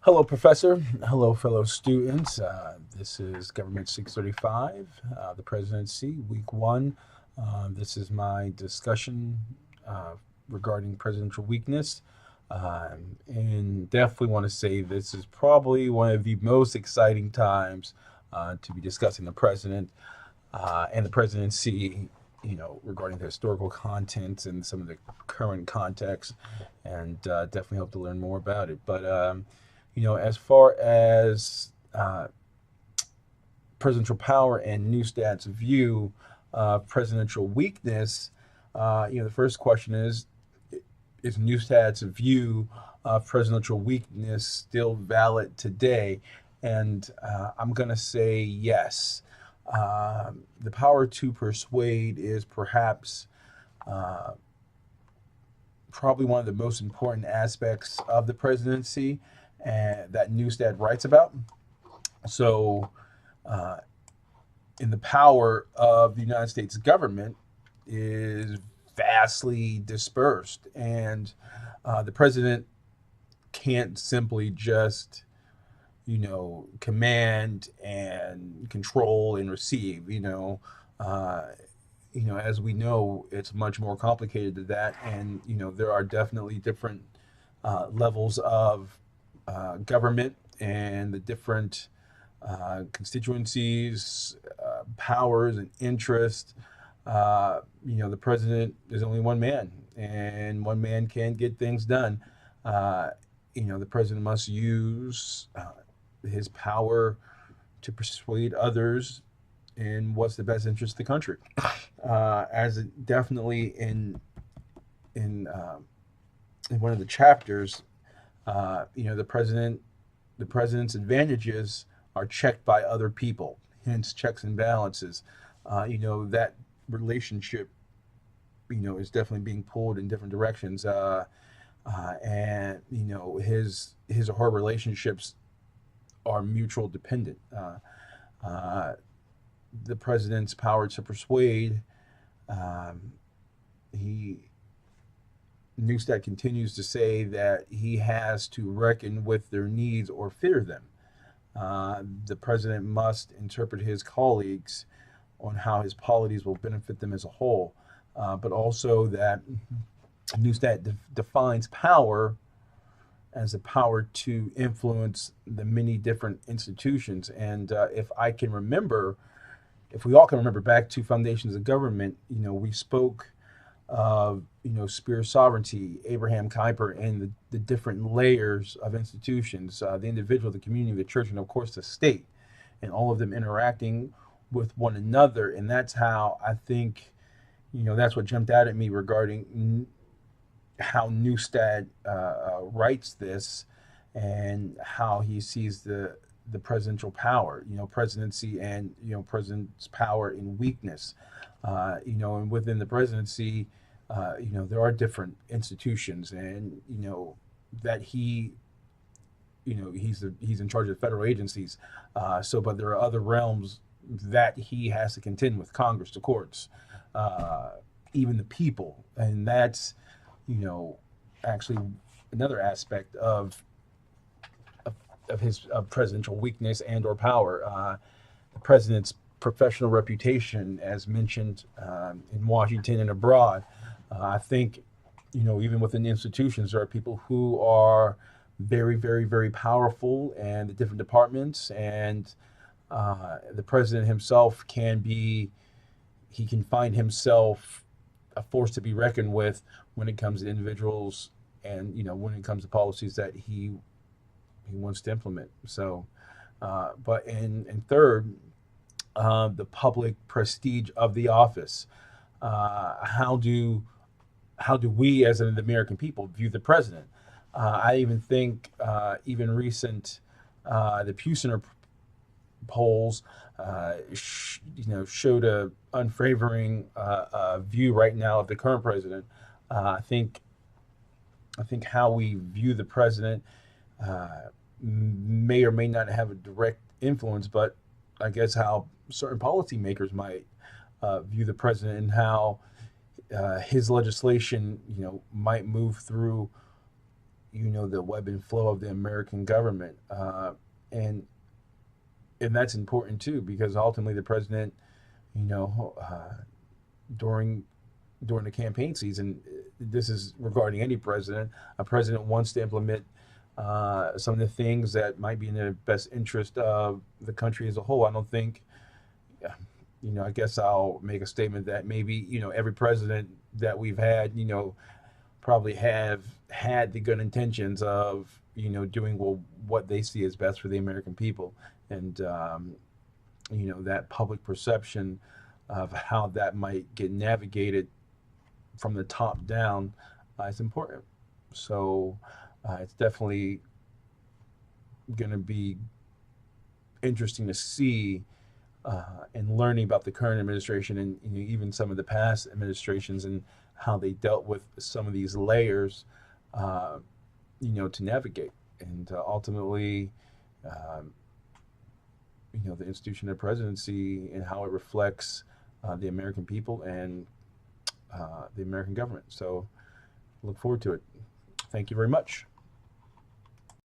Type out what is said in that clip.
Hello, Professor. Hello, fellow students. This is Government 635, the Presidency, Week 1. This is my discussion uh, regarding presidential weakness. And definitely want to say this is probably one of the most exciting times to be discussing the president and the presidency, regarding the historical content and some of the current context, and definitely hope to learn more about it. But as far as presidential power and Neustat's view of presidential weakness, the first question is Neustat's view of presidential weakness still valid today? And I'm going to say yes. The power to persuade is perhaps uh, probably one of the most important aspects of the presidency and that Neustadt writes about. So, uh, in the power of the United States government is vastly dispersed, and the president can't simply just command and control and receive. Uh, as we know, it's much more complicated than that, and there are definitely different levels of government and the different constituencies, powers, and interests. The president is only one man, and one man can't get things done. Uh, the president must use his power to persuade others in what's the best interest of the country. As definitely in in one of the chapters, the president's advantages are checked by other people, hence checks and balances. That relationship, is definitely being pulled in different directions. And his or her relationships are mutual dependent. Uh, the president's power to persuade, um, he Neustadt continues to say that he has to reckon with their needs or fear them. The president must interpret his colleagues on how his policies will benefit them as a whole, but also that Neustadt defines power as the power to influence the many different institutions. And if we all can remember back to foundations of government, we spoke of spear sovereignty, Abraham Kuyper, and the different layers of institutions, the individual, the community, the church, and of course the state, and all of them interacting with one another. And that's how I think, that's what jumped out at me regarding how Neustadt writes this and how he sees the presidential power, presidency, and president's power in weakness. And within the presidency, there are different institutions, and that he's in charge of federal agencies. But there are other realms that he has to contend with: Congress, the courts, uh, even the people, and that's you know actually another aspect of his presidential weakness and or power. The president's professional reputation, as mentioned in Washington and abroad. I think, even within the institutions, there are people who are very, very, very powerful in the different departments, and the president himself he can find himself a force to be reckoned with when it comes to individuals and, when it comes to policies that he wants to implement. So, but in third, the public prestige of the office. How do we, as in the American people, view the president? I even think even recent the Pew Center polls, showed a unfavoring view right now of the current president. Uh, I think I think how we view the president may or may not have a direct influence, but I guess how certain policymakers might view the president and how his legislation, might move through, the web and flow of the American government, and and that's important too, because ultimately the president, you know, during during the campaign season, this is regarding any president. A president wants to implement some of the things that might be in the best interest of the country as a whole. I don't think, I guess I'll make a statement that maybe, every president that we've had, probably have had the good intentions of, doing what they see as best for the American people. And, that public perception of how that might get navigated from the top down is important. So it's definitely going to be interesting to see and learning about the current administration and even some of the past administrations and how they dealt with some of these layers, to navigate. And ultimately, the institution of presidency and how it reflects the American people and the American government. So look forward to it. Thank you very much.